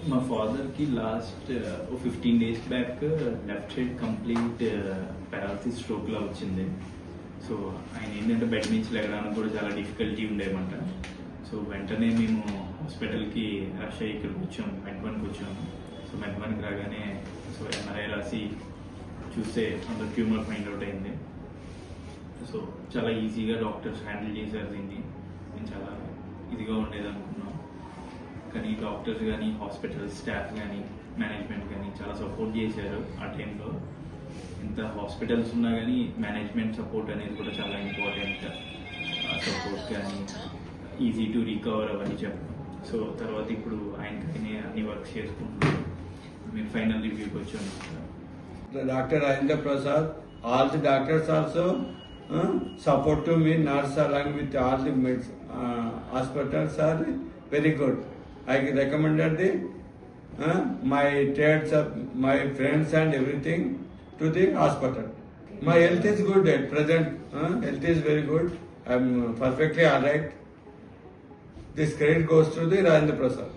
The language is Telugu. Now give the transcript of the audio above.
మా ఫాదర్కి last 15 days back left side complete paralysis స్ట్రోక్లా వచ్చింది. సో ఆయన ఏంటంటే బెడ్ నుంచి లేగడానికి కూడా చాలా డిఫికల్టీ ఉండేమంట. సో వెంటనే మేము హాస్పిటల్కి రష్ అయ్యి ఇక్కడికి వచ్చాము, మెడ్వన్కి వచ్చాము. సో మెడ్వన్కి రాగానే సో ఎంఆర్ఐ రాసి చూస్తే అందులో ట్యూమర్ ఫైండ్ అవుట్ అయింది. సో చాలా ఈజీగా డాక్టర్స్ హ్యాండిల్ చేశారు దీన్ని. నేను చాలా ఇదిగా ఉండేది అనుకున్నాం, కానీ డాక్టర్స్ కానీ హాస్పిటల్ స్టాఫ్ కానీ మేనేజ్మెంట్ కానీ చాలా సపోర్ట్ చేశారు ఆ టైంలో. ఇంత హాస్పిటల్స్ ఉన్నా కానీ మేనేజ్మెంట్ సపోర్ట్ అనేది కూడా చాలా ఇంపార్టెంట్. సపోర్ట్ కానీ ఈజీ టు రికవర్ అవన్నీ చెప్పడం. సో తర్వాత ఇప్పుడు ఆయనకైనా అన్ని వర్క్స్ చేసుకుంటున్నాం. మేము ఫైనల్ రివ్యూకి వచ్చాము. Dr. Rajendra Prasad, all the doctors also support to me, nurse along with all the hospitals are very good. I recommended my trades, my friends and everything to the hospital. My health is good at present. Health is very good. I am perfectly alright. This credit goes to the Rajendra Prasad.